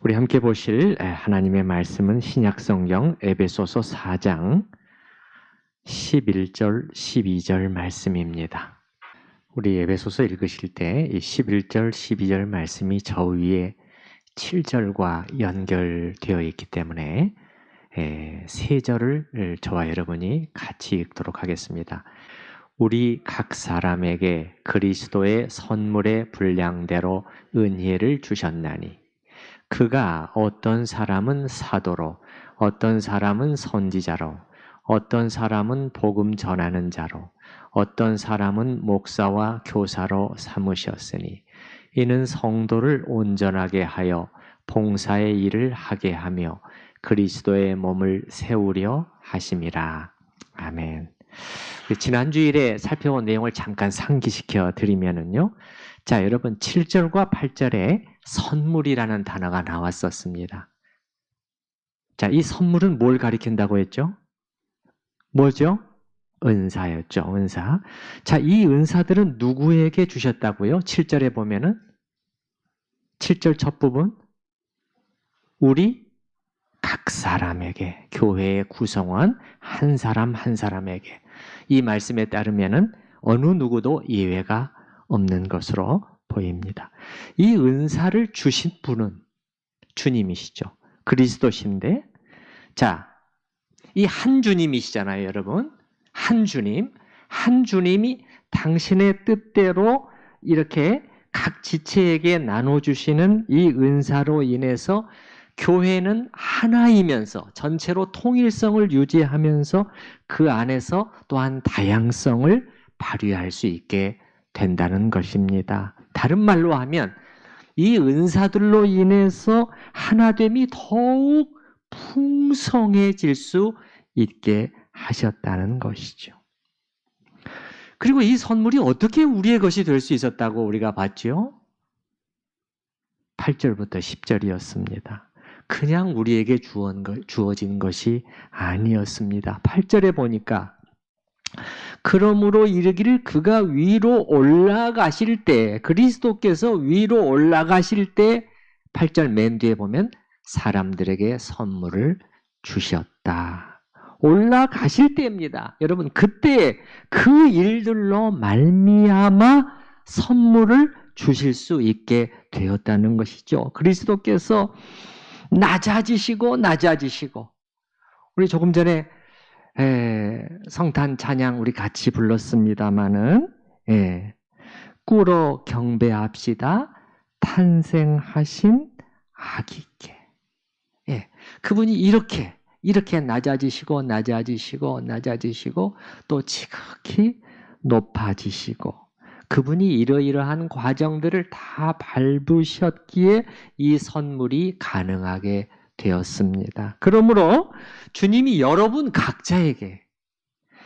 우리 함께 보실 하나님의 말씀은 신약성경 에베소서 4장 11절, 12절 말씀입니다. 우리 에베소서 읽으실 때 이 11절, 12절 말씀이 저 위에 7절과 연결되어 있기 때문에 세 절을 저와 여러분이 같이 읽도록 하겠습니다. 우리 각 사람에게 그리스도의 선물의 분량대로 은혜를 주셨나니 그가 어떤 사람은 사도로, 어떤 사람은 선지자로, 어떤 사람은 복음 전하는 자로, 어떤 사람은 목사와 교사로 삼으셨으니 이는 성도를 온전하게 하여 봉사의 일을 하게 하며 그리스도의 몸을 세우려 하심이라. 아멘. 지난 주일에 살펴본 내용을 잠깐 상기시켜 드리면은요. 자, 여러분 7절과 8절에 선물이라는 단어가 나왔었습니다. 자, 이 선물은 뭘 가리킨다고 했죠? 뭐죠? 은사였죠. 은사. 자, 이 은사들은 누구에게 주셨다고요? 7절에 보면은 7절 첫 부분 우리 각 사람에게, 교회의 구성원 한 사람 한 사람에게. 이 말씀에 따르면은 어느 누구도 예외가 없는 것으로 보입니다. 이 은사를 주신 분은 주님이시죠. 그리스도신데, 자, 이 한 주님이시잖아요, 여러분. 한 주님, 한 주님이 당신의 뜻대로 이렇게 각 지체에게 나눠주시는 이 은사로 인해서 교회는 하나이면서 전체로 통일성을 유지하면서 그 안에서 또한 다양성을 발휘할 수 있게 된다는 것입니다. 다른 말로 하면 이 은사들로 인해서 하나됨이 더욱 풍성해질 수 있게 하셨다는 것이죠. 그리고 이 선물이 어떻게 우리의 것이 될 수 있었다고 우리가 봤죠? 8절부터 10절이었습니다. 그냥 우리에게 주어진 것이 아니었습니다. 8절에 보니까 그러므로 이르기를 그가 위로 올라가실 때, 그리스도께서 위로 올라가실 때 8절 맨 뒤에 보면 사람들에게 선물을 주셨다. 올라가실 때입니다. 여러분, 그때 그 일들로 말미암아 선물을 주실 수 있게 되었다는 것이죠. 그리스도께서 낮아지시고 우리 조금 전에 성탄 찬양 우리 같이 불렀습니다마는 꿇어 경배합시다. 탄생하신 아기께. 그분이 이렇게 낮아지시고 또 지극히 높아지시고 그분이 이러이러한 과정들을 다 밟으셨기에 이 선물이 가능하게 되었습니다. 그러므로 주님이 여러분 각자에게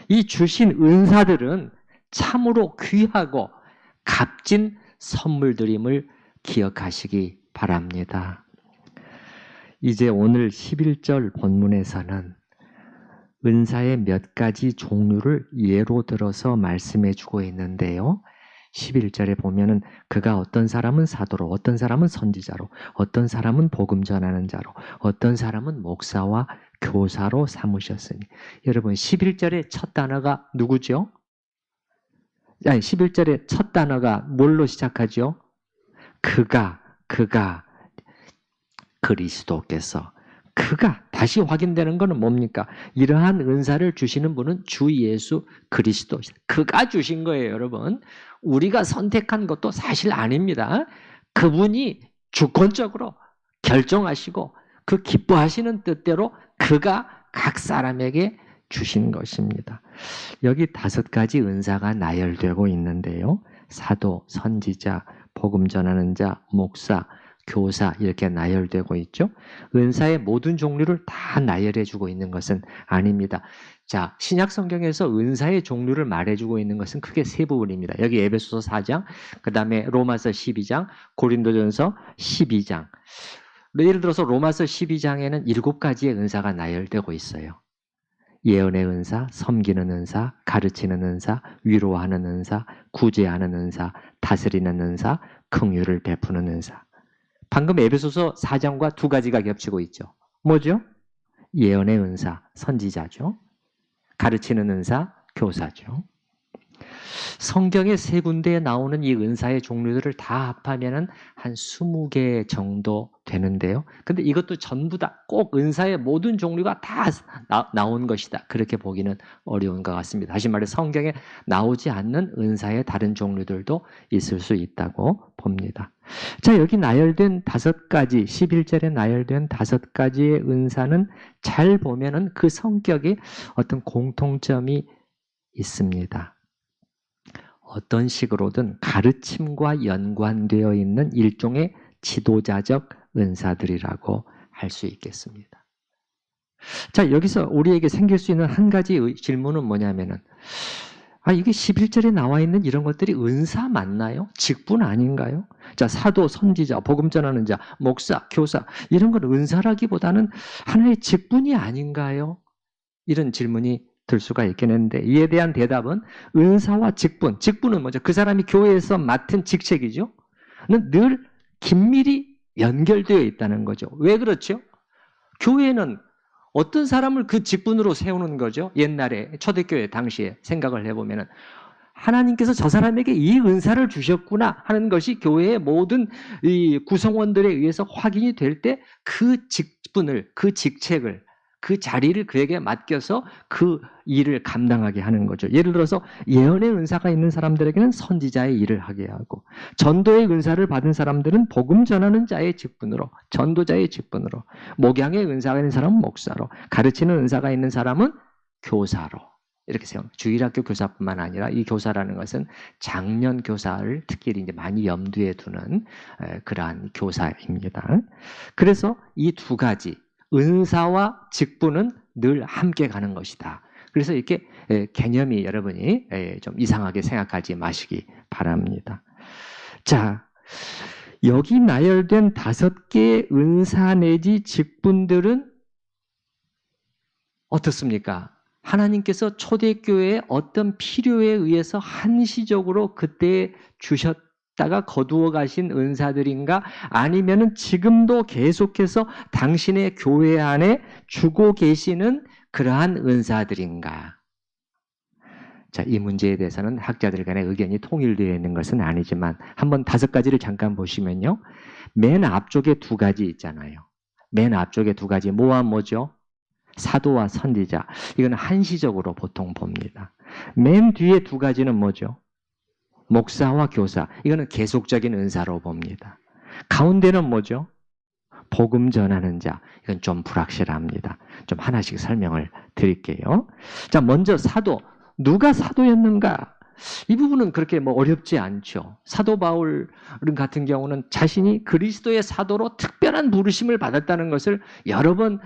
이 주신 은사들은 참으로 귀하고 값진 선물들임을 기억하시기 바랍니다. 이제 오늘 11절 본문에서는 은사의 몇 가지 종류를 예로 들어서 말씀해 주고 있는데요. 11절에 보면은 그가 어떤 사람은 사도로, 어떤 사람은 선지자로, 어떤 사람은 복음 전하는 자로, 어떤 사람은 목사와 교사로 삼으셨으니. 여러분 11절의 첫 단어가 누구죠? 아니 11절의 첫 단어가 뭘로 시작하죠? 그가 그리스도께서 그가 다시 확인되는 것은 뭡니까? 이러한 은사를 주시는 분은 주 예수 그리스도. 그가 주신 거예요, 여러분. 우리가 선택한 것도 사실 아닙니다. 그분이 주권적으로 결정하시고 그 기뻐하시는 뜻대로 그가 각 사람에게 주신 것입니다. 여기 5가지 은사가 나열되고 있는데요. 사도, 선지자, 복음 전하는 자, 목사, 교사 이렇게 나열되고 있죠. 은사의 모든 종류를 다 나열해주고 있는 것은 아닙니다. 자, 신약 성경에서 은사의 종류를 말해주고 있는 것은 크게 3부분입니다. 여기 에베소서 4장, 그 다음에 로마서 12장, 고린도전서 12장. 예를 들어서 로마서 12장에는 7가지의 은사가 나열되고 있어요. 예언의 은사, 섬기는 은사, 가르치는 은사, 위로하는 은사, 구제하는 은사, 다스리는 은사, 긍휼을 베푸는 은사. 방금 에베소서 4장과 두 가지가 겹치고 있죠. 뭐죠? 예언의 은사, 선지자죠. 가르치는 은사, 교사죠. 성경의 세 군데에 나오는 이 은사의 종류들을 다 합하면 한 20개 정도 되는데요. 근데 이것도 전부 다 꼭 은사의 모든 종류가 다 나온 것이다. 그렇게 보기는 어려운 것 같습니다. 다시 말해 성경에 나오지 않는 은사의 다른 종류들도 있을 수 있다고 봅니다. 자, 여기 나열된 5가지, 11절에 나열된 5가지의 은사는 잘 보면은 그 성격이 어떤 공통점이 있습니다. 어떤 식으로든 가르침과 연관되어 있는 일종의 지도자적 은사들이라고 할 수 있겠습니다. 자, 여기서 우리에게 생길 수 있는 한 가지 질문은 뭐냐면은, 이게 11절에 나와 있는 이런 것들이 은사 맞나요? 직분 아닌가요? 자, 사도, 선지자, 복음 전하는 자, 목사, 교사, 이런 건 은사라기보다는 하나의 직분이 아닌가요? 이런 질문이 들 수가 있겠는데, 이에 대한 대답은 은사와 직분은 뭐죠? 그 사람이 교회에서 맡은 직책이죠. 늘 긴밀히 연결되어 있다는 거죠. 왜 그렇죠? 교회는 어떤 사람을 그 직분으로 세우는 거죠? 옛날에 초대교회 당시에 생각을 해보면은 하나님께서 저 사람에게 이 은사를 주셨구나 하는 것이 교회의 모든 이 구성원들에 의해서 확인이 될 때 그 직분을, 그 직책을, 그 자리를 그에게 맡겨서 그 일을 감당하게 하는 거죠. 예를 들어서 예언의 은사가 있는 사람들에게는 선지자의 일을 하게 하고, 전도의 은사를 받은 사람들은 복음 전하는 자의 직분으로, 전도자의 직분으로, 목양의 은사가 있는 사람은 목사로, 가르치는 은사가 있는 사람은 교사로 이렇게 세웁니다. 주일학교 교사뿐만 아니라 이 교사라는 것은 장년 교사를 특히 이제 많이 염두에 두는 그러한 교사입니다. 그래서 이 두 가지 은사와 직분은 늘 함께 가는 것이다. 그래서 이렇게 개념이 여러분이 좀 이상하게 생각하지 마시기 바랍니다. 자, 여기 나열된 5개의 은사 내지 직분들은 어떻습니까? 하나님께서 초대교회의 어떤 필요에 의해서 한시적으로 그때 주셨다가 거두어 가신 은사들인가? 아니면은 지금도 계속해서 당신의 교회 안에 주고 계시는 그러한 은사들인가? 자, 이 문제에 대해서는 학자들 간의 의견이 통일되어 있는 것은 아니지만 한번 5가지를 잠깐 보시면요. 맨 앞쪽에 2가지 있잖아요. 맨 앞쪽에 2가지 뭐와 뭐죠? 사도와 선지자. 이건 한시적으로 보통 봅니다. 맨 뒤에 2가지는 뭐죠? 목사와 교사. 이거는 계속적인 은사로 봅니다. 가운데는 뭐죠? 복음 전하는 자. 이건 좀 불확실합니다. 좀 하나씩 설명을 드릴게요. 자, 먼저 사도. 누가 사도였는가? 이 부분은 그렇게 어렵지 않죠. 사도 바울 같은 경우는 자신이 그리스도의 사도로 특별한 부르심을 받았다는 것을 여러 번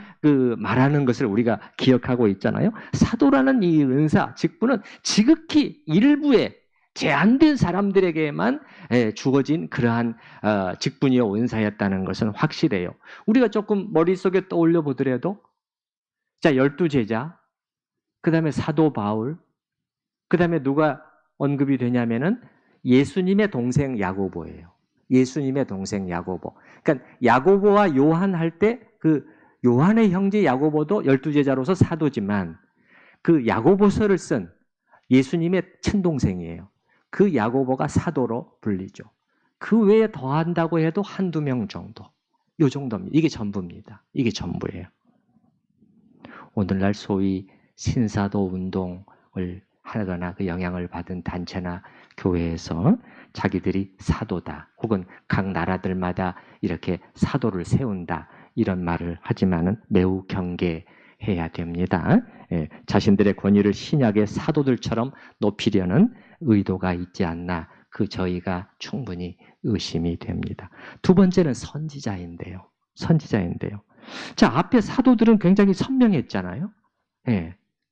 말하는 것을 우리가 기억하고 있잖아요. 사도라는 이 은사, 직분은 지극히 일부의 제한된 사람들에게만 주어진 그러한 직분이요 은사였다는 것은 확실해요. 우리가 조금 머릿속에 떠올려 보더라도, 자, 12제자, 그 다음에 사도 바울, 그 다음에 누가 언급이 되냐면은 예수님의 동생 야고보예요. 예수님의 동생 야고보. 그러니까 야고보와 요한 할 때 그 요한의 형제 야고보도 12제자로서 사도지만 그 야고보서를 쓴 예수님의 친동생이에요. 그 야고보가 사도로 불리죠. 그 외에 더한다고 해도 1-2명 정도. 요 정도입니다. 이게 전부입니다. 이게 전부예요. 오늘날 소위 신사도 운동을 하거나 그 영향을 받은 단체나 교회에서 자기들이 사도다 혹은 각 나라들마다 이렇게 사도를 세운다 이런 말을 하지만은 매우 경계해야 됩니다. 자신들의 권위를 신약의 사도들처럼 높이려는 의도가 있지 않나 저희가 충분히 의심이 됩니다. 2번째는 선지자인데요. 자, 앞에 사도들은 굉장히 선명했잖아요.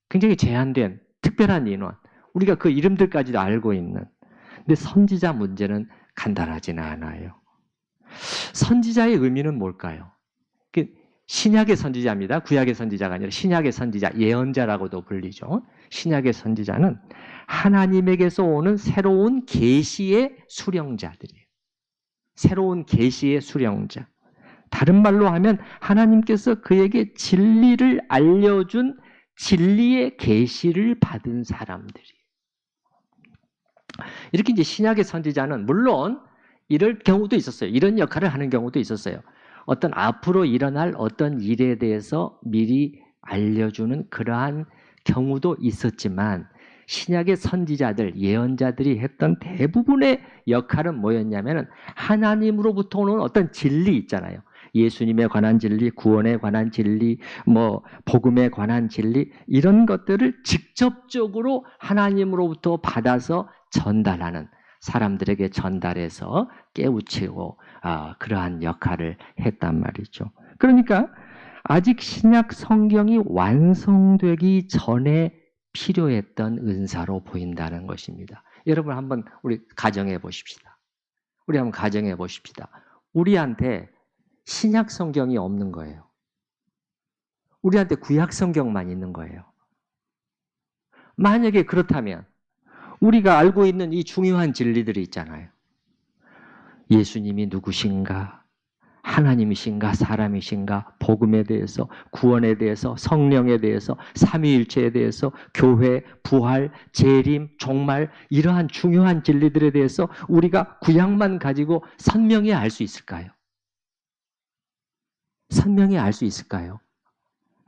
굉장히 제한된 특별한 인원, 우리가 그 이름들까지도 알고 있는. 근데 선지자 문제는 간단하지는 않아요. 선지자의 의미는 뭘까요? 신약의 선지자입니다. 구약의 선지자가 아니라 신약의 선지자, 예언자라고도 불리죠. 신약의 선지자는 하나님에게서 오는 새로운 계시의 수령자들이에요. 새로운 계시의 수령자. 다른 말로 하면 하나님께서 그에게 진리를 알려준 진리의 계시를 받은 사람들이에요. 이렇게 이제 신약의 선지자는 물론 이럴 경우도 있었어요. 이런 역할을 하는 경우도 있었어요. 어떤 앞으로 일어날 어떤 일에 대해서 미리 알려주는 그러한 경우도 있었지만 신약의 선지자들, 예언자들이 했던 대부분의 역할은 뭐였냐면 하나님으로부터 오는 어떤 진리 있잖아요. 예수님에 관한 진리, 구원에 관한 진리, 복음에 관한 진리 이런 것들을 직접적으로 하나님으로부터 받아서 전달하는 사람들에게 전달해서 깨우치고 그러한 역할을 했단 말이죠. 그러니까 아직 신약 성경이 완성되기 전에 필요했던 은사로 보인다는 것입니다. 여러분 한번 우리 가정해 보십시다. 우리한테 신약 성경이 없는 거예요. 우리한테 구약 성경만 있는 거예요. 만약에 그렇다면 우리가 알고 있는 이 중요한 진리들이 있잖아요. 예수님이 누구신가? 하나님이신가? 사람이신가? 복음에 대해서, 구원에 대해서, 성령에 대해서, 삼위일체에 대해서, 교회, 부활, 재림, 종말 이러한 중요한 진리들에 대해서 우리가 구약만 가지고 선명히 알 수 있을까요? 선명히 알 수 있을까요?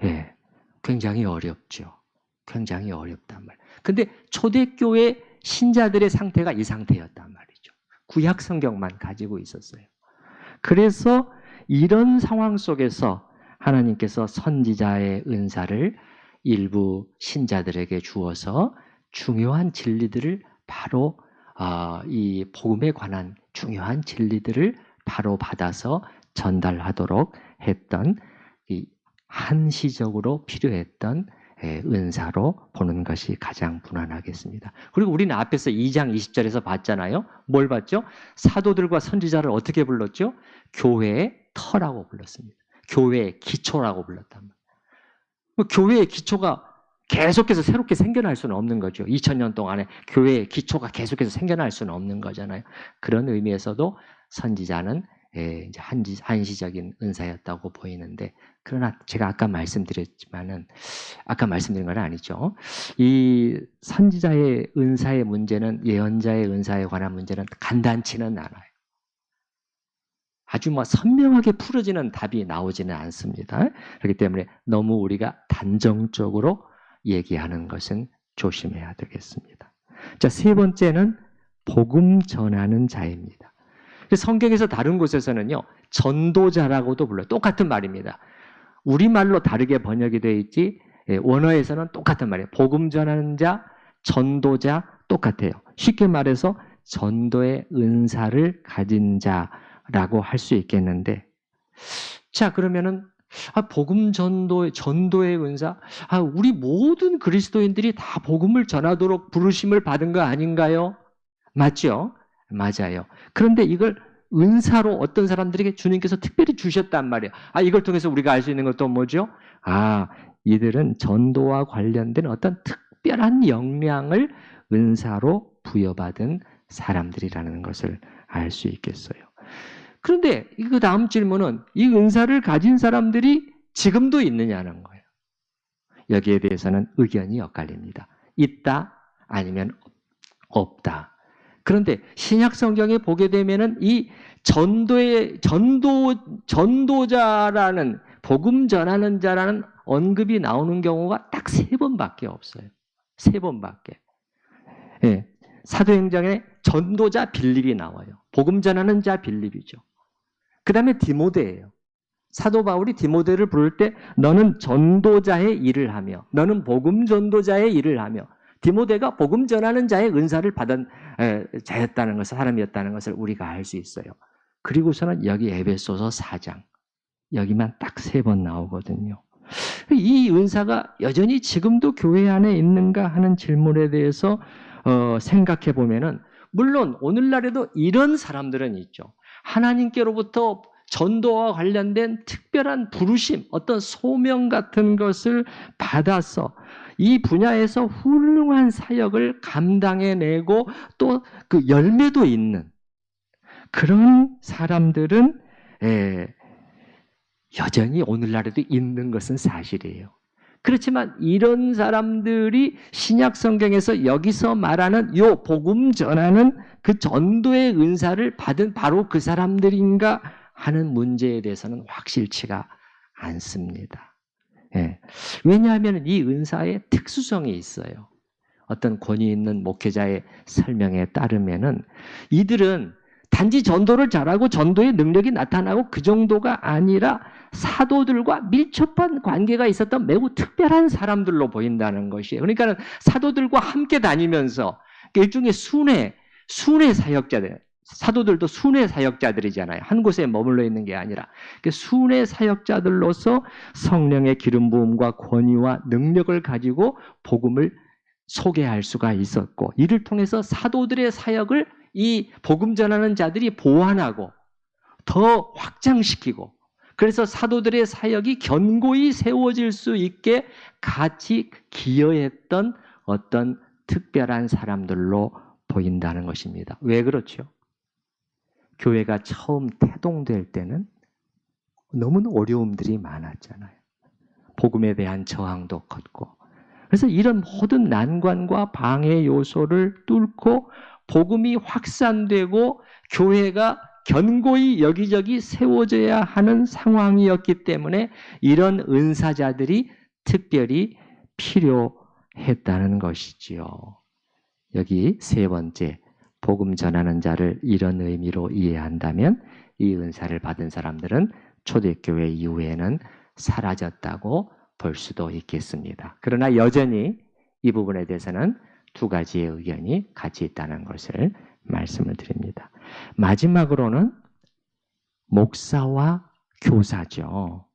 예, 굉장히 어렵죠. 굉장히 어렵단 말이에요. 근데 초대교회 신자들의 상태가 이 상태였단 말이죠. 구약 성경만 가지고 있었어요. 그래서 이런 상황 속에서 하나님께서 선지자의 은사를 일부 신자들에게 주어서 중요한 진리들을 바로 이 복음에 관한 중요한 진리들을 바로 받아서 전달하도록 했던 이 한시적으로 필요했던 은사로 보는 것이 가장 무난하겠습니다. 그리고 우리는 앞에서 2장 20절에서 봤잖아요. 뭘 봤죠? 사도들과 선지자를 어떻게 불렀죠? 교회의 터라고 불렀습니다. 교회의 기초라고 불렀단 말이에요. 교회의 기초가 계속해서 새롭게 생겨날 수는 없는 거죠. 2000년 동안에 교회의 기초가 계속해서 생겨날 수는 없는 거잖아요. 그런 의미에서도 선지자는 이제 한시적인 은사였다고 보이는데, 그러나 제가 아까 말씀드린 건 아니죠. 이 선지자의 은사의 문제는, 예언자의 은사에 관한 문제는 간단치는 않아요. 아주 선명하게 풀어지는 답이 나오지는 않습니다. 그렇기 때문에 너무 우리가 단정적으로 얘기하는 것은 조심해야 되겠습니다. 자, 세 번째는 복음 전하는 자입니다. 성경에서 다른 곳에서는요, 전도자라고도 불러요. 똑같은 말입니다. 우리말로 다르게 번역이 되어 있지, 원어에서는 똑같은 말이에요. 복음 전하는 자, 전도자 똑같아요. 쉽게 말해서 전도의 은사를 가진 자라고 할 수 있겠는데, 자, 그러면은 복음 전도의 은사, 우리 모든 그리스도인들이 다 복음을 전하도록 부르심을 받은 거 아닌가요? 맞죠? 맞아요. 그런데 이걸 은사로 어떤 사람들에게 주님께서 특별히 주셨단 말이에요. 이걸 통해서 우리가 알 수 있는 것도 뭐죠? 이들은 전도와 관련된 어떤 특별한 역량을 은사로 부여받은 사람들이라는 것을 알 수 있겠어요. 그런데 그 다음 질문은 이 은사를 가진 사람들이 지금도 있느냐는 거예요. 여기에 대해서는 의견이 엇갈립니다. 있다, 아니면 없다. 그런데 신약 성경에 보게 되면은 이 전도자라는, 복음 전하는 자라는 언급이 나오는 경우가 딱 3번밖에 없어요. 3번밖에. 예. 사도행전에 전도자 빌립이 나와요. 복음 전하는 자 빌립이죠. 그 다음에 디모데예요. 사도 바울이 디모데를 부를 때 너는 전도자의 일을 하며, 너는 복음 전도자의 일을 하며, 디모데가 복음 전하는 자의 은사를 받은 자였다는 것을, 사람이었다는 것을 우리가 알 수 있어요. 그리고서는 여기 에베소서 4장, 여기만 딱 3번 나오거든요. 이 은사가 여전히 지금도 교회 안에 있는가 하는 질문에 대해서 생각해 보면은, 물론 오늘날에도 이런 사람들은 있죠. 하나님께로부터 전도와 관련된 특별한 부르심, 어떤 소명 같은 것을 받아서 이 분야에서 훌륭한 사역을 감당해내고 또 그 열매도 있는 그런 사람들은 여전히 오늘날에도 있는 것은 사실이에요. 그렇지만 이런 사람들이 신약 성경에서 여기서 말하는 요 복음 전하는 그 전도의 은사를 받은 바로 그 사람들인가 하는 문제에 대해서는 확실치가 않습니다. 예. 왜냐하면 이 은사의 특수성이 있어요. 어떤 권위 있는 목회자의 설명에 따르면은 이들은 단지 전도를 잘하고 전도의 능력이 나타나고 그 정도가 아니라 사도들과 밀접한 관계가 있었던 매우 특별한 사람들로 보인다는 것이에요. 그러니까 사도들과 함께 다니면서 일종의 순회 사역자들, 사도들도 순회 사역자들이잖아요. 한 곳에 머물러 있는 게 아니라 순회 사역자들로서 성령의 기름 부음과 권위와 능력을 가지고 복음을 소개할 수가 있었고, 이를 통해서 사도들의 사역을 이 복음 전하는 자들이 보완하고 더 확장시키고, 그래서 사도들의 사역이 견고히 세워질 수 있게 같이 기여했던 어떤 특별한 사람들로 보인다는 것입니다. 왜 그렇죠? 교회가 처음 태동될 때는 너무나 어려움들이 많았잖아요. 복음에 대한 저항도 컸고, 그래서 이런 모든 난관과 방해 요소를 뚫고 복음이 확산되고 교회가 견고히 여기저기 세워져야 하는 상황이었기 때문에 이런 은사자들이 특별히 필요했다는 것이지요. 여기 세 번째, 복음 전하는 자를 이런 의미로 이해한다면 이 은사를 받은 사람들은 초대교회 이후에는 사라졌다고 볼 수도 있겠습니다. 그러나 여전히 이 부분에 대해서는 두 가지의 의견이 같이 있다는 것을 말씀을 드립니다. 마지막으로는 목사와 교사죠.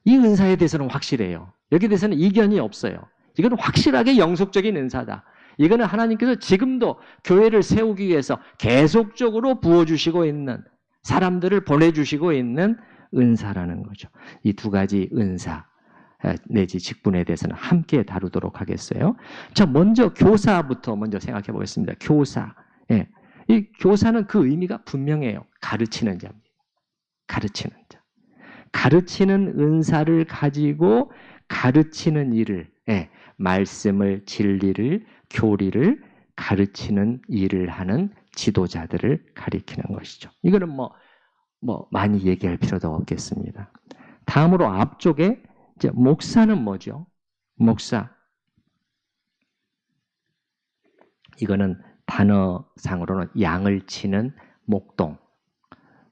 이 은사에 대해서는 확실해요. 여기에 대해서는 이견이 없어요. 이건 확실하게 영속적인 은사다. 이거는 하나님께서 지금도 교회를 세우기 위해서 계속적으로 부어주시고 있는, 사람들을 보내주시고 있는 은사라는 거죠. 이 두 가지 은사 내지 직분에 대해서는 함께 다루도록 하겠어요. 자, 먼저 교사부터 먼저 생각해 보겠습니다. 교사. 예. 이 교사는 그 의미가 분명해요. 가르치는 자입니다. 가르치는 자. 가르치는 은사를 가지고 가르치는 일을, 예, 말씀을, 진리를, 교리를 가르치는 일을 하는 지도자들을 가리키는 것이죠. 이거는 뭐 많이 얘기할 필요도 없겠습니다. 다음으로 앞쪽에 이제 목사는 뭐죠? 목사. 이거는 단어상으로는 양을 치는 목동,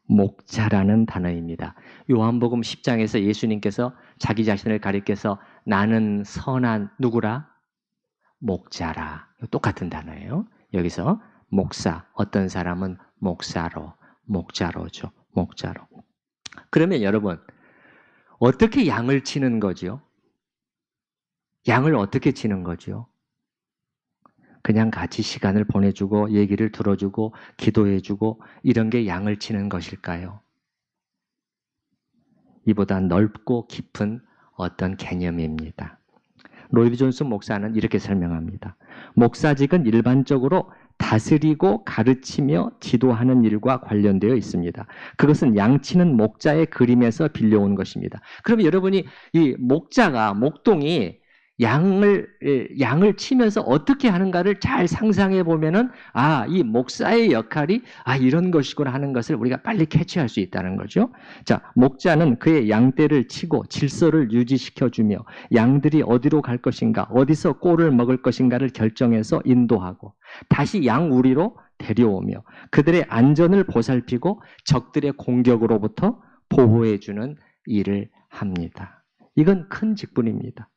목자라는 단어입니다. 요한복음 10장에서 예수님께서 자기 자신을 가리켜서 나는 선한 누구라? 목자라. 똑같은 단어예요. 여기서 목사, 어떤 사람은 목자로죠. 목자로. 그러면 여러분, 어떻게 양을 치는 거죠? 양을 어떻게 치는 거죠? 그냥 같이 시간을 보내주고 얘기를 들어주고 기도해주고 이런 게 양을 치는 것일까요? 이보다 넓고 깊은 어떤 개념입니다. 로이드 존슨 목사는 이렇게 설명합니다. 목사직은 일반적으로 다스리고 가르치며 지도하는 일과 관련되어 있습니다. 그것은 양치는 목자의 그림에서 빌려온 것입니다. 그러면 여러분이 이 목자가, 목동이 양을 치면서 어떻게 하는가를 잘 상상해 보면은, 이 목사의 역할이 이런 것이구나 하는 것을 우리가 빨리 캐치할 수 있다는 거죠. 자, 목자는 그의 양떼를 치고 질서를 유지시켜주며 양들이 어디로 갈 것인가, 어디서 꼴을 먹을 것인가를 결정해서 인도하고 다시 양 우리로 데려오며 그들의 안전을 보살피고 적들의 공격으로부터 보호해주는 일을 합니다. 이건 큰 직분입니다.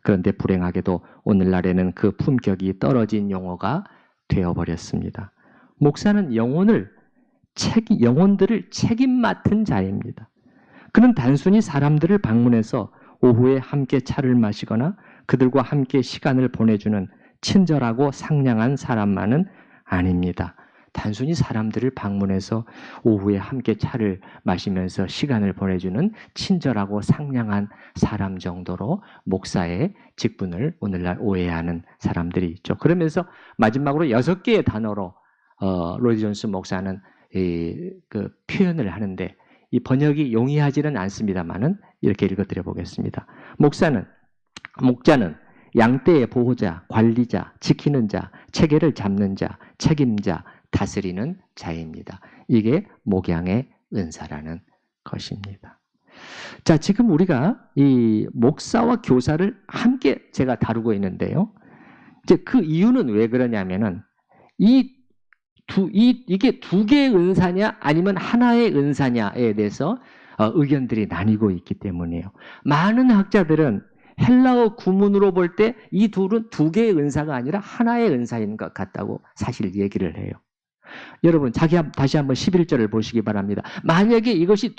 그런데 불행하게도 오늘날에는 그 품격이 떨어진 용어가 되어버렸습니다. 목사는 영혼들을 책임 맡은 자입니다. 그는 단순히 사람들을 방문해서 오후에 함께 차를 마시거나 그들과 함께 시간을 보내주는 친절하고 상냥한 사람만은 아닙니다. 단순히 사람들을 방문해서 오후에 함께 차를 마시면서 시간을 보내주는 친절하고 상냥한 사람 정도로 목사의 직분을 오늘날 오해하는 사람들이 있죠. 그러면서 마지막으로 6개의 단어로 로이드 존슨 목사는 그 표현을 하는데, 이 번역이 용이하지는 않습니다만은 이렇게 읽어드려 보겠습니다. 목자는 양떼의 보호자, 관리자, 지키는 자, 체계를 잡는 자, 책임자, 다스리는 자입니다. 이게 목양의 은사라는 것입니다. 자, 지금 우리가 이 목사와 교사를 함께 제가 다루고 있는데요. 이제 그 이유는 왜 그러냐면은 이게 두 개의 은사냐 아니면 하나의 은사냐에 대해서 의견들이 나뉘고 있기 때문이에요. 많은 학자들은 헬라어 구문으로 볼 때 이 둘은 두 개의 은사가 아니라 하나의 은사인 것 같다고 사실 얘기를 해요. 여러분 다시 한번 11절을 보시기 바랍니다. 만약에 이것이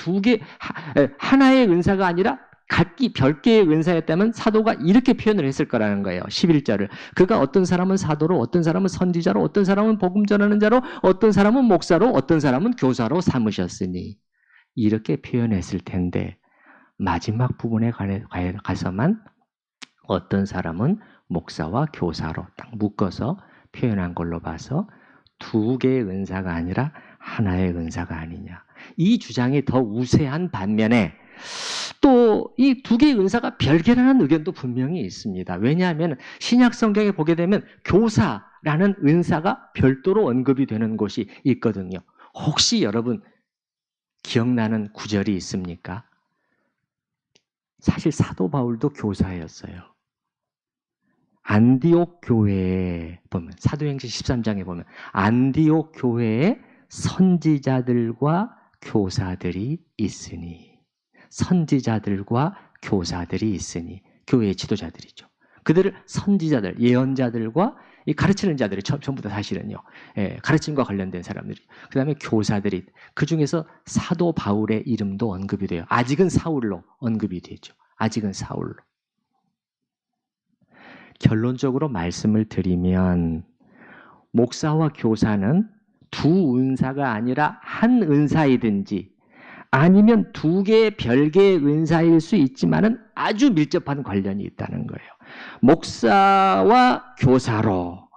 하나의 은사가 아니라 각기 별개의 은사였다면 사도가 이렇게 표현을 했을 거라는 거예요. 11절을. 그가 어떤 사람은 사도로, 어떤 사람은 선지자로, 어떤 사람은 복음 전하는 자로, 어떤 사람은 목사로, 어떤 사람은 교사로 삼으셨으니 이렇게 표현했을 텐데 마지막 부분에 가서만 어떤 사람은 목사와 교사로 딱 묶어서 표현한 걸로 봐서 두 개의 은사가 아니라 하나의 은사가 아니냐. 이 주장이 더 우세한 반면에 또 이 두 개의 은사가 별개라는 의견도 분명히 있습니다. 왜냐하면 신약 성경에 보게 되면 교사라는 은사가 별도로 언급이 되는 곳이 있거든요. 혹시 여러분 기억나는 구절이 있습니까? 사실 사도 바울도 교사였어요. 안디옥 교회에 보면 사도행전 13장에 보면 안디옥 교회에 선지자들과 교사들이 있으니 교회의 지도자들이죠. 그들을 선지자들, 예언자들과 이 가르치는 자들이 전부 다 사실은요. 가르침과 관련된 사람들이. 그 다음에 교사들이. 그 중에서 사도 바울의 이름도 언급이 돼요. 아직은 사울로 언급이 되죠. 아직은 사울로. 결론적으로 말씀을 드리면 목사와 교사는 두 은사가 아니라 한 은사이든지 아니면 두 개의 별개의 은사일 수 있지만은 아주 밀접한 관련이 있다는 거예요. 목사와 교사로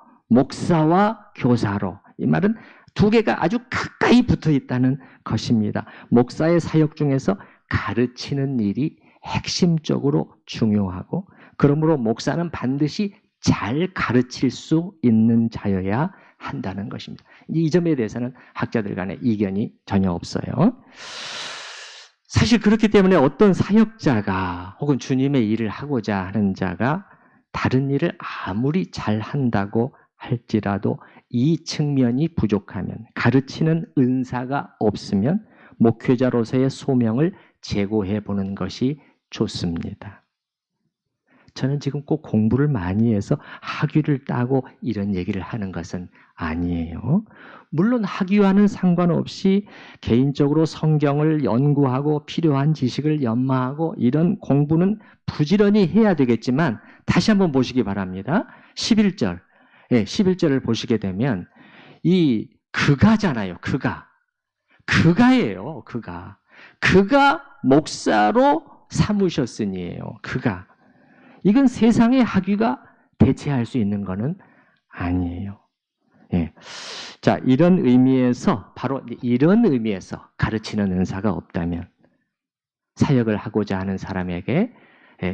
이 말은 두 개가 아주 가까이 붙어 있다는 것입니다. 목사의 사역 중에서 가르치는 일이 핵심적으로 중요하고 그러므로 목사는 반드시 잘 가르칠 수 있는 자여야 한다는 것입니다. 이 점에 대해서는 학자들 간에 이견이 전혀 없어요. 사실 그렇기 때문에 어떤 사역자가 혹은 주님의 일을 하고자 하는 자가 다른 일을 아무리 잘한다고 할지라도 이 측면이 부족하면 가르치는 은사가 없으면 목회자로서의 소명을 재고해 보는 것이 좋습니다. 저는 지금 꼭 공부를 많이 해서 학위를 따고 이런 얘기를 하는 것은 아니에요. 물론 학위와는 상관없이 개인적으로 성경을 연구하고 필요한 지식을 연마하고 이런 공부는 부지런히 해야 되겠지만 다시 한번 보시기 바랍니다. 11절. 11절을 보시게 되면 이 그가잖아요. 그가예요. 그가 목사로 삼으셨으니예요. 이건 세상의 학위가 대체할 수 있는 것은 아니에요. 자, 이런 의미에서 가르치는 은사가 없다면 사역을 하고자 하는 사람에게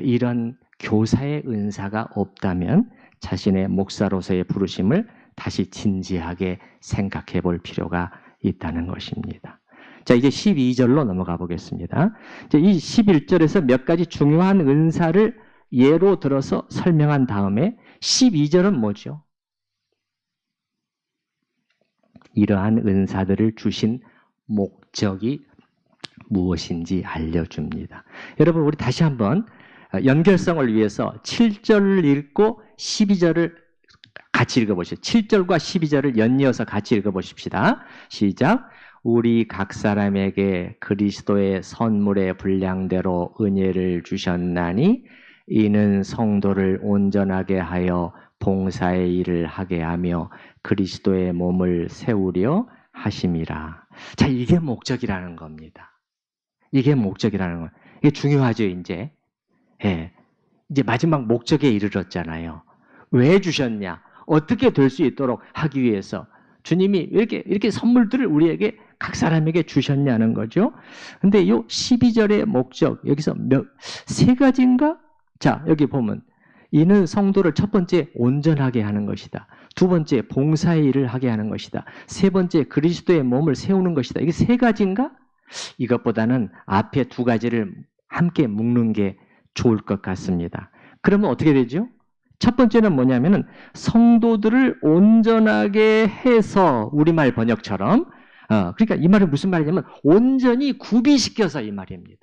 이런 교사의 은사가 없다면 자신의 목사로서의 부르심을 다시 진지하게 생각해 볼 필요가 있다는 것입니다. 자, 이제 12절로 넘어가 보겠습니다. 이 11절에서 몇 가지 중요한 은사를 예로 들어서 설명한 다음에 12절은 뭐죠? 이러한 은사들을 주신 목적이 무엇인지 알려줍니다. 여러분, 우리 다시 한번 연결성을 위해서 7절을 읽고 12절을 같이 읽어보시죠. 7절과 12절을 연이어서 같이 읽어보십시다. 시작. 우리 각 사람에게 그리스도의 선물의 분량대로 은혜를 주셨나니 이는 성도를 온전하게 하여 봉사의 일을 하게 하며 그리스도의 몸을 세우려 하심이라. 자, 이게 목적이라는 겁니다. 이게 중요하죠, 이제. 이제 마지막 목적에 이르렀잖아요. 왜 주셨냐? 어떻게 될 수 있도록 하기 위해서 주님이 이렇게 선물들을 우리에게 각 사람에게 주셨냐는 거죠. 근데 이 12절의 목적, 여기서 세 가지인가? 자, 여기 보면 이는 성도를 첫 번째 온전하게 하는 것이다. 두 번째 봉사의 일을 하게 하는 것이다. 세 번째 그리스도의 몸을 세우는 것이다. 이게 세 가지인가? 이것보다는 앞에 두 가지를 함께 묶는 게 좋을 것 같습니다. 그러면 어떻게 되죠? 첫 번째는 뭐냐면은 성도들을 온전하게 해서 우리말 번역처럼 그러니까 이 말은 무슨 말이냐면 온전히 구비시켜서 이 말입니다.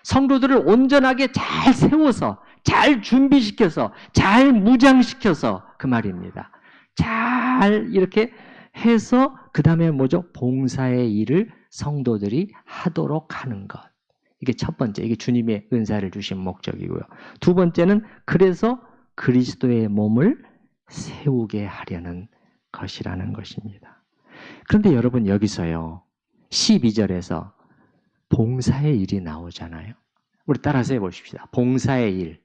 성도들을 온전하게 잘 세워서 잘 준비시켜서 잘 무장시켜서 그 말입니다. 잘 이렇게 해서 그 다음에 뭐죠? 봉사의 일을 성도들이 하도록 하는 것. 이게 첫 번째, 이게 주님의 은사를 주신 목적이고요. 두 번째는 그래서 그리스도의 몸을 세우게 하려는 것이라는 것입니다. 그런데 여러분 여기서요. 12절에서 봉사의 일이 나오잖아요. 우리 따라서 해보십시다. 봉사의 일.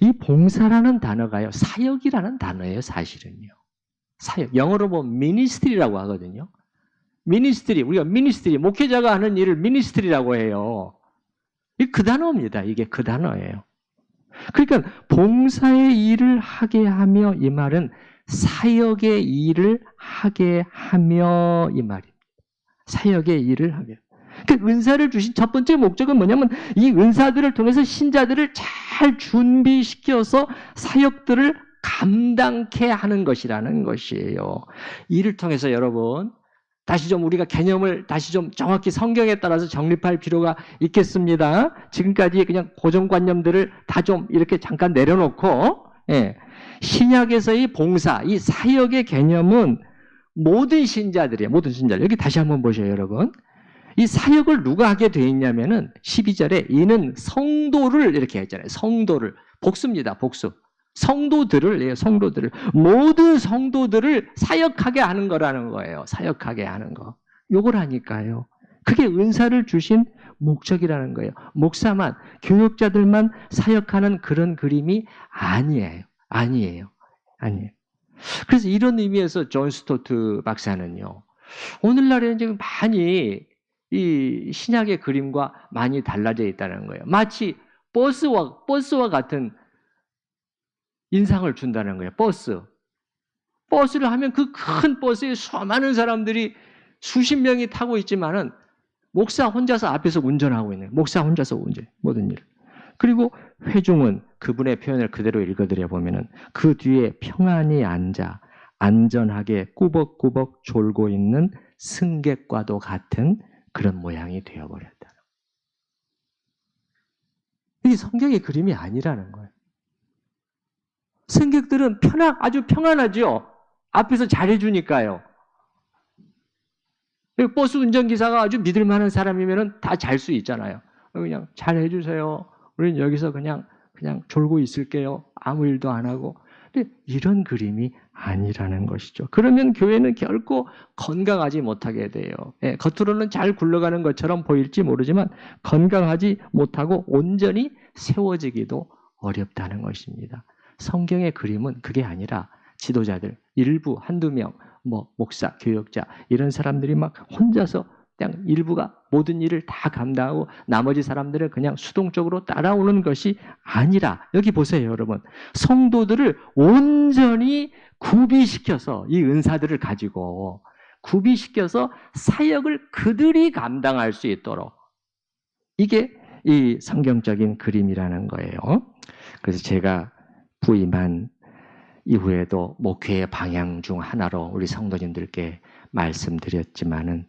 이 봉사라는 단어가요. 사역이라는 단어예요. 사실은요. 사역. 영어로 보면 미니스트리라고 하거든요. 미니스트리. 우리가 미니스트리. 목회자가 하는 일을 미니스트리라고 해요. 이게 그 단어입니다. 이게 그 단어예요. 그러니까 봉사의 일을 하게 하며 이 말은 사역의 일을 하게 하며 이 말입니다. 사역의 일을 하게. 그 은사를 주신 첫 번째 목적은 뭐냐면 이 은사들을 통해서 신자들을 잘 준비시켜서 사역들을 감당케 하는 것이라는 것이에요. 이를 통해서 여러분 다시 좀 우리가 개념을 다시 좀 정확히 성경에 따라서 정립할 필요가 있겠습니다. 지금까지 그냥 고정관념들을 다 좀 이렇게 잠깐 내려놓고 신약에서의 봉사, 이 사역의 개념은 모든 신자들이에요. 모든 신자들. 여기 다시 한번 보셔요, 여러분. 이 사역을 누가 하게 돼 있냐면은 12절에 이는 성도를 이렇게 했잖아요. 성도를. 복수입니다. 복수. 성도들을, 성도들을. 모든 성도들을 사역하게 하는 거라는 거예요. 사역하게 하는 거. 요걸 하니까요. 그게 은사를 주신 목적이라는 거예요. 목사만, 교육자들만 사역하는 그런 그림이 아니에요. 아니에요. 아니에요. 그래서 이런 의미에서 존 스토트 박사는요. 오늘날에는 지금 많이 이 신약의 그림과 많이 달라져 있다는 거예요. 마치 버스와 같은 인상을 준다는 거예요. 버스를 하면 그 큰 버스에 수많은 사람들이 수십 명이 타고 있지만은 목사 혼자서 앞에서 운전하고 있는 거예요. 목사 혼자서 모든 일. 그리고 회중은 그분의 표현을 그대로 읽어드려 보면은 그 뒤에 평안히 앉아 안전하게 꾸벅꾸벅 졸고 있는 승객과도 같은 그런 모양이 되어버렸다. 이게 성경의 그림이 아니라는 거예요. 승객들은 아주 평안하죠. 앞에서 잘해주니까요. 버스 운전기사가 아주 믿을 만한 사람이면 다 잘 수 있잖아요. 그냥 잘해주세요. 우리는 여기서 그냥 졸고 있을게요. 아무 일도 안 하고. 근데 이런 그림이 아니라는 것이죠. 그러면 교회는 결코 건강하지 못하게 돼요. 겉으로는 잘 굴러가는 것처럼 보일지 모르지만 건강하지 못하고 온전히 세워지기도 어렵다는 것입니다. 성경의 그림은 그게 아니라 지도자들, 일부, 한두 명, 목사, 교역자 이런 사람들이 막 혼자서 그냥 일부가 모든 일을 다 감당하고 나머지 사람들은 그냥 수동적으로 따라오는 것이 아니라 여기 보세요, 여러분. 성도들을 온전히 구비시켜서 이 은사들을 가지고 구비시켜서 사역을 그들이 감당할 수 있도록 이게 이 성경적인 그림이라는 거예요. 그래서 제가 부임한 이후에도 목회의 방향 중 하나로 우리 성도님들께 말씀드렸지만은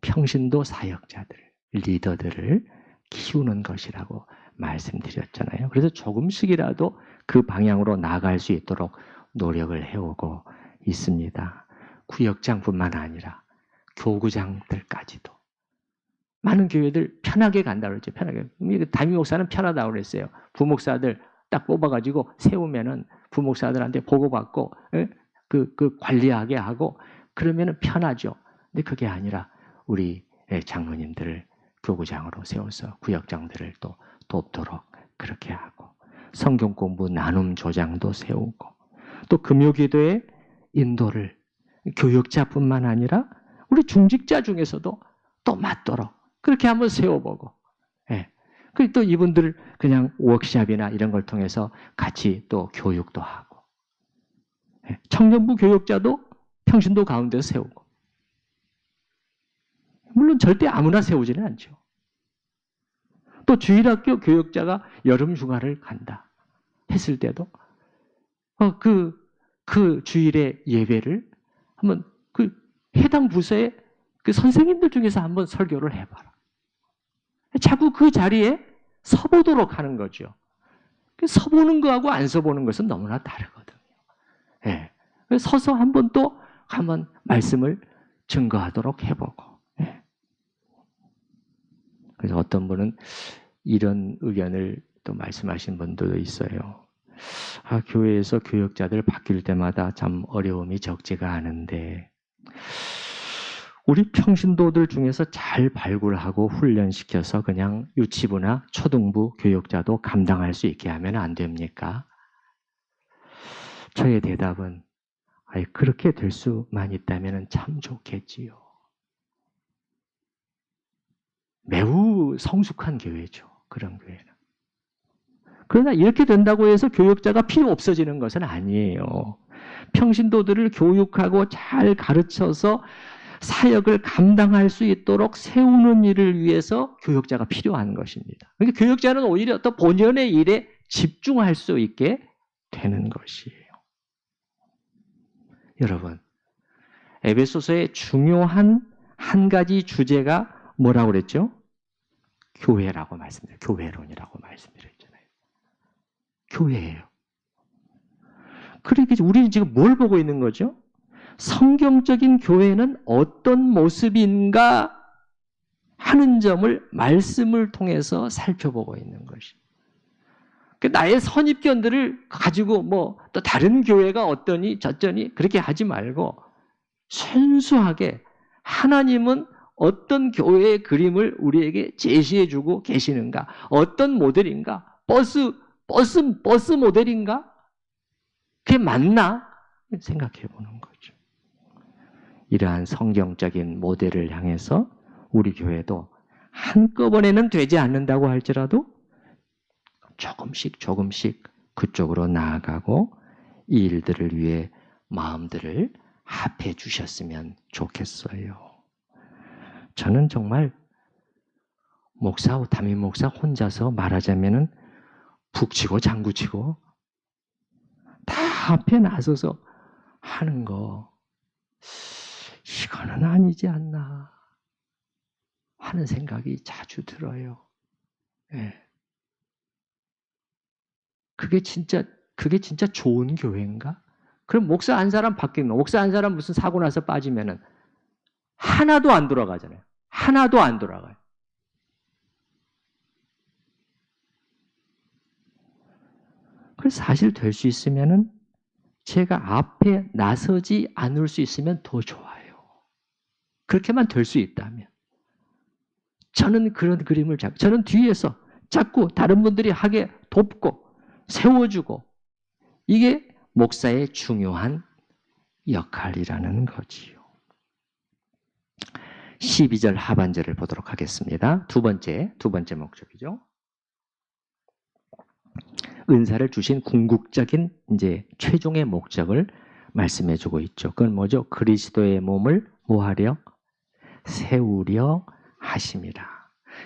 평신도 사역자들, 리더들을 키우는 것이라고 말씀드렸잖아요. 그래서 조금씩이라도 그 방향으로 나아갈 수 있도록 노력을 해오고 있습니다. 구역장뿐만 아니라 교구장들까지도. 많은 교회들 편하게 간다고 그랬죠. 편하게. 담임 목사는 편하다고 그랬어요. 부목사들 딱 뽑아가지고 세우면은 부목사들한테 보고받고 그 관리하게 하고 그러면은 편하죠. 근데 그게 아니라 우리 장로님들을 교구장으로 세워서 구역장들을 또 돕도록 그렇게 하고 성경 공부 나눔 조장도 세우고 또 금요기도의 인도를 교역자뿐만 아니라 우리 중직자 중에서도 또 맞도록 그렇게 한번 세워보고, 예. 그리고 또 이분들 그냥 워크샵이나 이런 걸 통해서 같이 또 교육도 하고, 예. 청년부 교육자도 평신도 가운데 세우고, 물론 절대 아무나 세우지는 않죠. 또 주일학교 교육자가 여름 휴가를 간다 했을 때도 그 주일의 예배를 한번 그 해당 부서의 그 선생님들 중에서 한번 설교를 해봐라. 자꾸 그 자리에 서보도록 하는 거죠. 서보는 거하고 안 서보는 것은 너무나 다르거든요. 예. 서서 한번 또 한번 말씀을 증거하도록 해보고. 예. 그래서 어떤 분은 이런 의견을 또 말씀하신 분들도 있어요. 교회에서 교육자들 바뀔 때마다 참 어려움이 적지가 않은데 우리 평신도들 중에서 잘 발굴하고 훈련시켜서 그냥 유치부나 초등부 교육자도 감당할 수 있게 하면 안 됩니까? 저의 대답은 그렇게 될 수만 있다면 참 좋겠지요. 매우 성숙한 교회죠. 그런 교회는. 그러나 이렇게 된다고 해서 교육자가 필요 없어지는 것은 아니에요. 평신도들을 교육하고 잘 가르쳐서 사역을 감당할 수 있도록 세우는 일을 위해서 교육자가 필요한 것입니다. 그러니까 교육자는 오히려 또 본연의 일에 집중할 수 있게 되는 것이에요. 여러분, 에베소서의 중요한 한 가지 주제가 뭐라고 그랬죠? 교회라고 말씀드려요. 교회론이라고 말씀드렸잖아요. 교회예요. 그러니까 우리는 지금 뭘 보고 있는 거죠? 성경적인 교회는 어떤 모습인가 하는 점을 말씀을 통해서 살펴보고 있는 것입니다. 나의 선입견들을 가지고 또 다른 교회가 어떠니 저쩌니 그렇게 하지 말고 순수하게 하나님은 어떤 교회의 그림을 우리에게 제시해주고 계시는가? 어떤 모델인가? 버스 모델인가? 그게 맞나? 생각해 보는 거죠. 이러한 성경적인 모델을 향해서 우리 교회도 한꺼번에는 되지 않는다고 할지라도 조금씩 그쪽으로 나아가고 이 일들을 위해 마음들을 합해 주셨으면 좋겠어요. 저는 정말 담임 목사 혼자서 말하자면은 북치고 장구치고 다 앞에 나서서 하는 거 이거는 아니지 않나 하는 생각이 자주 들어요. 예. 그게 진짜 좋은 교회인가? 그럼 목사 한 사람 바뀌는 거, 목사 한 사람 무슨 사고 나서 빠지면은 하나도 안 돌아가잖아요. 하나도 안 돌아가요. 그래서 사실 될 수 있으면은 제가 앞에 나서지 않을 수 있으면 더 좋아요. 그렇게만 될 수 있다면. 저는 그런 그림을 저는 뒤에서 자꾸 다른 분들이 하게 돕고 세워주고 이게 목사의 중요한 역할이라는 거지요. 12절 하반절을 보도록 하겠습니다. 두 번째 목적이죠. 은사를 주신 궁극적인 최종의 목적을 말씀해 주고 있죠. 그건 뭐죠? 그리스도의 몸을 뭐하려? 세우려 하심이라.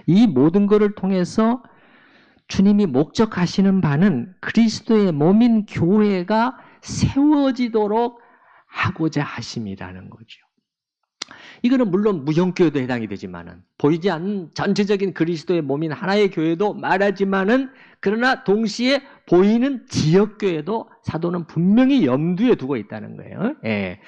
이 모든 것을 통해서 주님이 목적하시는 바는 그리스도의 몸인 교회가 세워지도록 하고자 하심이라는 거죠. 이거는 물론 무형교회도 해당이 되지만은 보이지 않는 전체적인 그리스도의 몸인 하나의 교회도 말하지만은 그러나 동시에 보이는 지역교회도 사도는 분명히 염두에 두고 있다는 거예요. 예,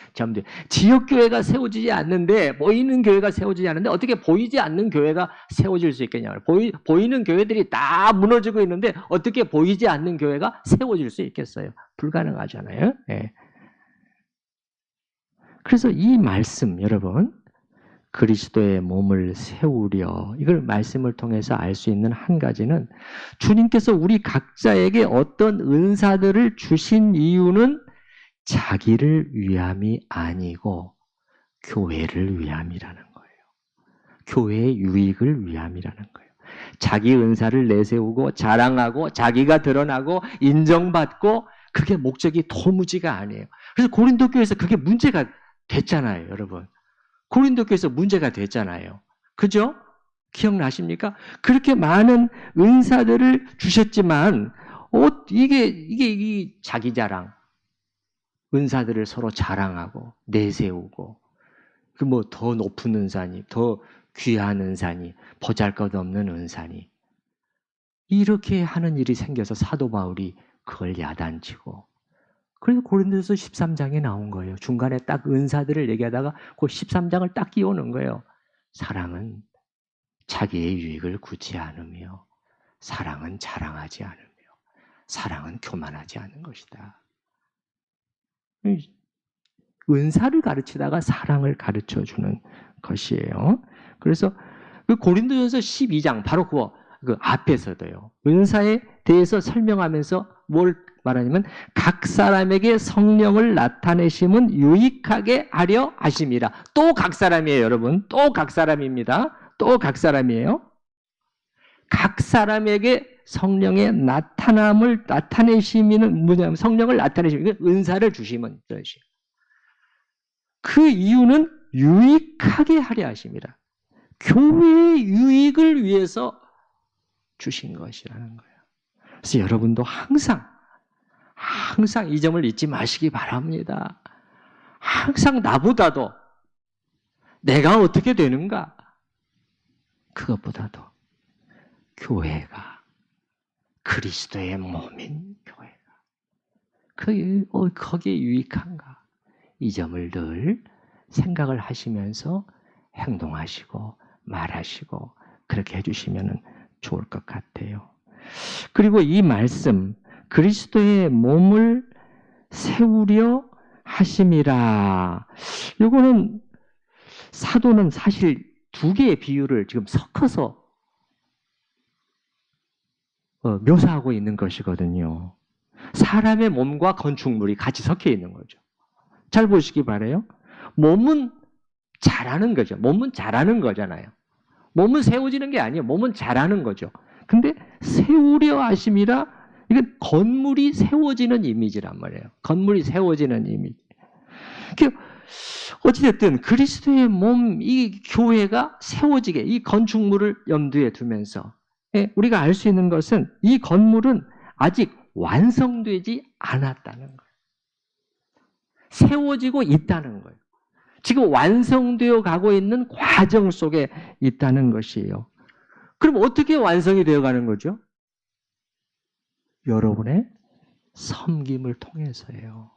지역교회가 세워지지 않는데 보이는 교회가 세워지지 않는데 어떻게 보이지 않는 교회가 세워질 수 있겠냐고요. 보이는 교회들이 다 무너지고 있는데 어떻게 보이지 않는 교회가 세워질 수 있겠어요. 불가능하잖아요. 예. 그래서 이 말씀 여러분 그리스도의 몸을 세우려 이걸 말씀을 통해서 알 수 있는 한 가지는 주님께서 우리 각자에게 어떤 은사들을 주신 이유는 자기를 위함이 아니고 교회를 위함이라는 거예요. 교회의 유익을 위함이라는 거예요. 자기 은사를 내세우고 자랑하고 자기가 드러나고 인정받고 그게 목적이 도무지가 아니에요. 그래서 고린도 교회에서 그게 문제가 됐잖아요, 여러분. 고린도 교회에서 문제가 됐잖아요. 그죠? 기억나십니까? 그렇게 많은 은사들을 주셨지만 이게 자기 자랑, 은사들을 서로 자랑하고 내세우고 그 뭐 더 높은 은사니, 더 귀한 은사니, 보잘것없는 은사니 이렇게 하는 일이 생겨서 사도 바울이 그걸 야단치고 그래서 고린도서 13장에 나온 거예요. 중간에 딱 은사들을 얘기하다가 그 13장을 딱 끼워놓은 거예요. 사랑은 자기의 유익을 구치 않으며 사랑은 자랑하지 않으며 사랑은 교만하지 않은 것이다. 은사를 가르치다가 사랑을 가르쳐주는 것이에요. 그래서 그 고린도전서 12장 바로 그 앞에서도요. 은사에 대해서 설명하면서 뭘 말하냐면 각 사람에게 성령을 나타내심은 유익하게 하려 하심이라. 또 각 사람이에요, 여러분. 또 각 사람입니다. 또 각 사람이에요. 각 사람에게 성령의 나타내심은 뭐냐면 성령을 나타내시면 은사를 주시면 그러시요. 그 이유는 유익하게 하려 하심이라. 교회의 유익을 위해서 주신 것이라는 거예요. 그래서 여러분도 항상 이 점을 잊지 마시기 바랍니다. 항상 나보다도 내가 어떻게 되는가? 그것보다도 교회가 그리스도의 몸인 교회가 거기에 유익한가? 이 점을 늘 생각을 하시면서 행동하시고 말하시고 그렇게 해주시면 좋을 것 같아요. 그리고 이 말씀 그리스도의 몸을 세우려 하심이라. 이거는 사도는 사실 두 개의 비유를 지금 섞어서 묘사하고 있는 것이거든요. 사람의 몸과 건축물이 같이 섞여 있는 거죠. 잘 보시기 바라요. 몸은 자라는 거죠. 몸은 자라는 거잖아요. 몸은 세워지는 게 아니에요. 몸은 자라는 거죠. 근데 세우려 하심이라 이건 건물이 세워지는 이미지란 말이에요. 건물이 세워지는 이미지. 어찌됐든 그리스도의 몸, 이 교회가 세워지게 이 건축물을 염두에 두면서 우리가 알 수 있는 것은 이 건물은 아직 완성되지 않았다는 거예요. 세워지고 있다는 거예요. 지금 완성되어 가고 있는 과정 속에 있다는 것이에요. 그럼 어떻게 완성이 되어 가는 거죠? 여러분의 섬김을 통해서예요.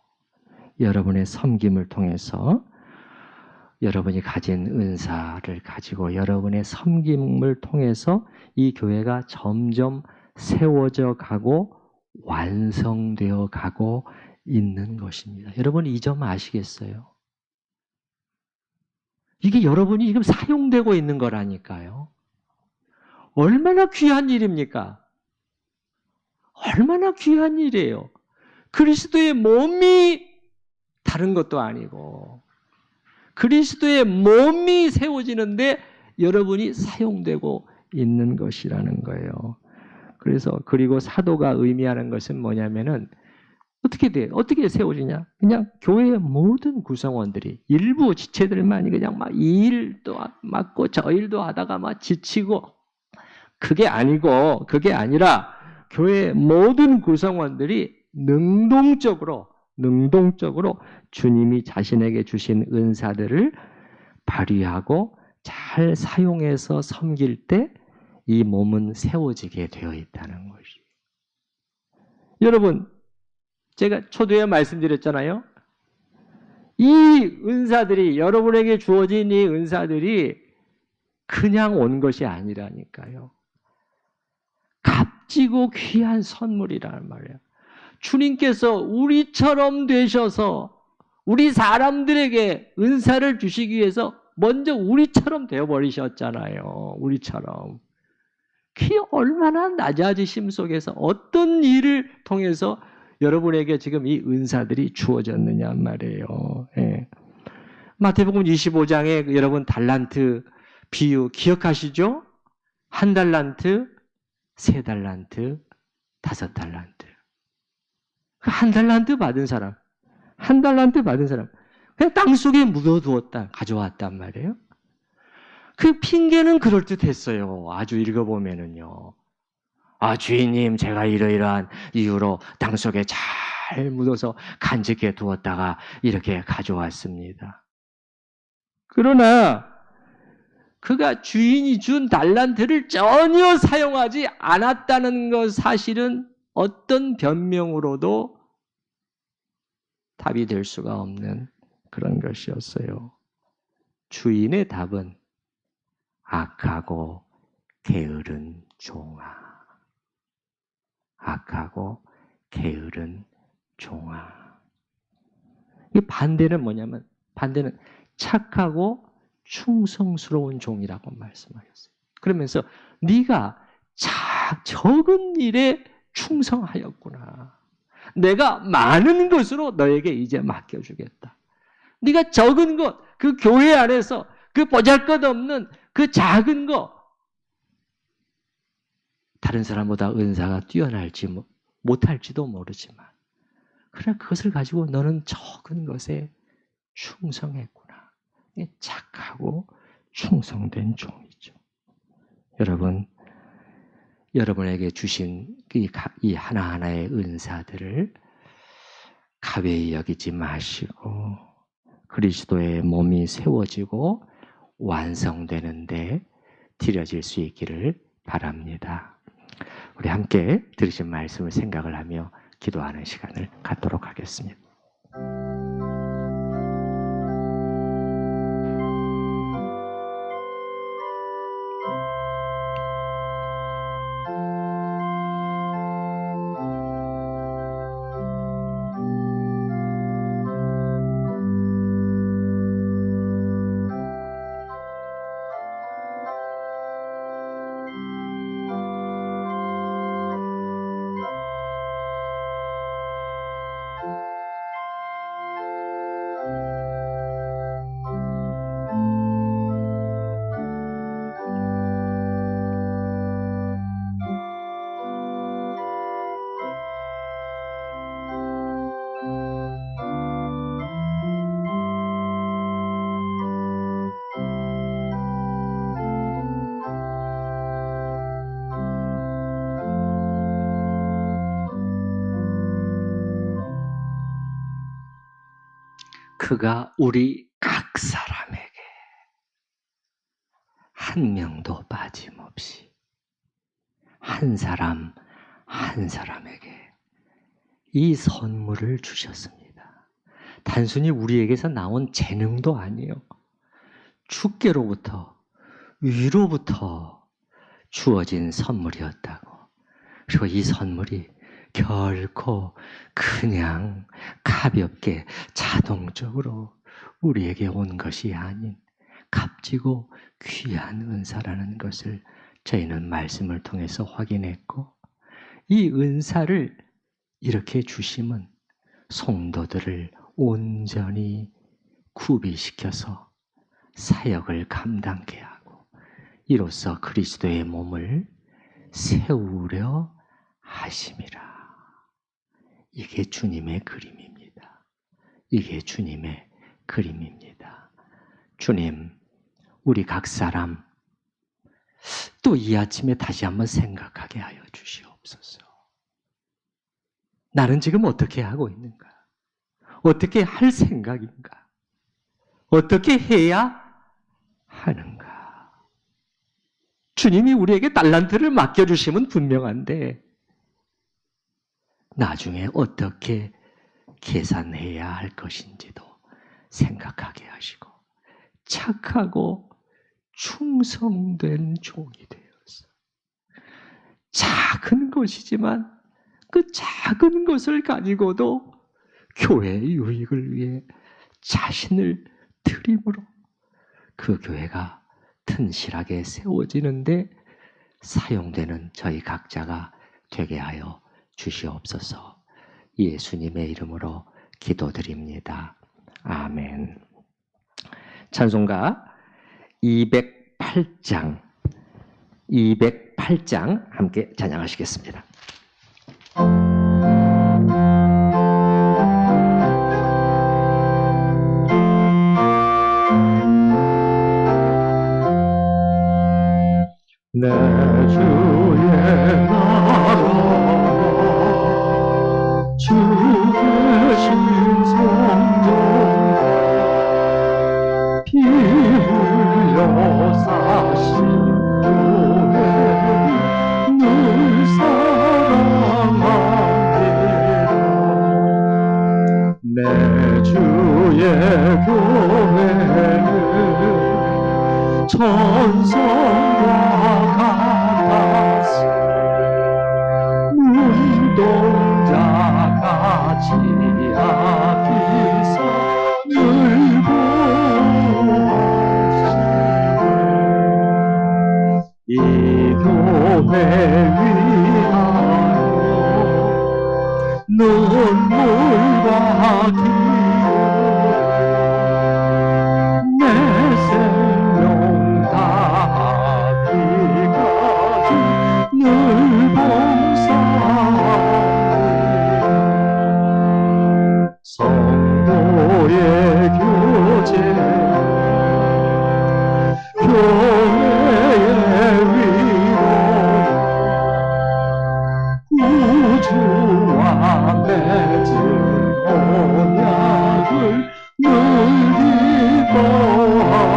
여러분의 섬김을 통해서 여러분이 가진 은사를 가지고 여러분의 섬김을 통해서 이 교회가 점점 세워져 가고 완성되어 가고 있는 것입니다. 여러분 이 점 아시겠어요? 이게 여러분이 지금 사용되고 있는 거라니까요. 얼마나 귀한 일입니까? 얼마나 귀한 일이에요. 그리스도의 몸이 다른 것도 아니고 그리스도의 몸이 세워지는데 여러분이 사용되고 있는 것이라는 거예요. 그리고 사도가 의미하는 것은 뭐냐면은 어떻게 돼? 어떻게 세워지냐? 그냥 교회의 모든 구성원들이 일부 지체들만이 그냥 막 이 일도 맡고 저 일도 하다가 막 지치고 그게 아니라 교회의 모든 구성원들이 능동적으로 주님이 자신에게 주신 은사들을 발휘하고 잘 사용해서 섬길 때 이 몸은 세워지게 되어 있다는 것이에요. 여러분, 제가 초두에 말씀드렸잖아요. 이 은사들이 여러분에게 주어진 이 은사들이 그냥 온 것이 아니라니까요. 값지고 귀한 선물이란 말이에요. 주님께서 우리처럼 되셔서 우리 사람들에게 은사를 주시기 위해서 먼저 우리처럼 되어버리셨잖아요. 우리처럼. 그게 얼마나 낮아지심 속에서 어떤 일을 통해서 여러분에게 지금 이 은사들이 주어졌느냐 말이에요. 예. 마태복음 25장에 여러분 달란트 비유 기억하시죠? 1달란트, 3달란트, 5달란트. 1달란트 받은 사람, 1달란트 받은 사람, 그냥 땅속에 묻어두었다, 가져왔단 말이에요. 그 핑계는 그럴듯했어요. 아주 읽어보면은요. 주인님, 제가 이러이러한 이유로 땅속에 잘 묻어서 간직해 두었다가 이렇게 가져왔습니다. 그러나 그가 주인이 준 달란트를 전혀 사용하지 않았다는 것 사실은 어떤 변명으로도 답이 될 수가 없는 그런 것이었어요. 주인의 답은 악하고 게으른 종아. 악하고 게으른 종아. 이 반대는 뭐냐면, 반대는 착하고 충성스러운 종이라고 말씀하셨어요. 그러면서 네가 적은 일에 충성하였구나. 내가 많은 것으로 너에게 이제 맡겨주겠다. 네가 적은 것, 그 교회 안에서 그 보잘것없는 그 작은 것, 다른 사람보다 은사가 뛰어날지 못할지도 모르지만, 그래 그것을 가지고 너는 적은 것에 충성했구나. 착하고 충성된 종이죠. 여러분, 여러분에게 주신 이 하나하나의 은사들을 가벼이 여기지 마시고 그리스도의 몸이 세워지고 완성되는데 드려질 수 있기를 바랍니다. 우리 함께 들으신 말씀을 생각을 하며 기도하는 시간을 갖도록 하겠습니다. 그가 우리 각 사람에게 한 명도 빠짐없이 한 사람 한 사람에게 이 선물을 주셨습니다. 단순히 우리에게서 나온 재능도 아니에요. 주께로부터 위로부터 주어진 선물이었다고. 그리고 이 선물이 결코 그냥 가볍게 자동적으로 우리에게 온 것이 아닌 값지고 귀한 은사라는 것을 저희는 말씀을 통해서 확인했고, 이 은사를 이렇게 주심은 성도들을 온전히 구비시켜서 사역을 감당케 하고 이로써 그리스도의 몸을 세우려 하심이라. 이게 주님의 그림입니다. 이게 주님의 그림입니다. 주님, 우리 각 사람 또 이 아침에 다시 한번 생각하게 하여 주시옵소서. 나는 지금 어떻게 하고 있는가? 어떻게 할 생각인가? 어떻게 해야 하는가? 주님이 우리에게 달란트를 맡겨주시면 분명한데 나중에 어떻게 계산해야 할 것인지도 생각하게 하시고 착하고 충성된 종이 되어서 작은 것이지만 그 작은 것을 가지고도 교회의 유익을 위해 자신을 드림으로 그 교회가 튼실하게 세워지는데 사용되는 저희 각자가 되게 하여 주시옵소서. 예수님의 이름으로 기도드립니다. 아멘. 찬송가 208장 함께 찬양하시겠습니다. 내 주의 나라 주 계신 성전 피 흘려 사신 교회 늘 사랑하리라. 내 주의 교회는 천성과 같았으 눈동자같이 아기서 늘 보시네. 이 교회 위하여 눈물과 기도 내 생명 다하기까지 늘 봉사하리. 성도의 교제 교회의 위로 구주와 맺은 언약을 늘 기뻐합니다.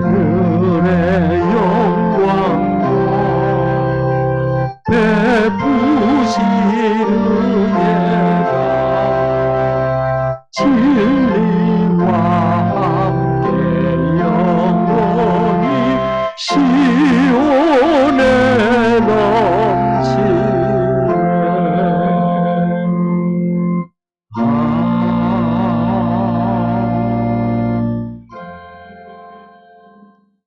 하늘의 영광과 베푸시는 예가 진리와 함께 영원히 시오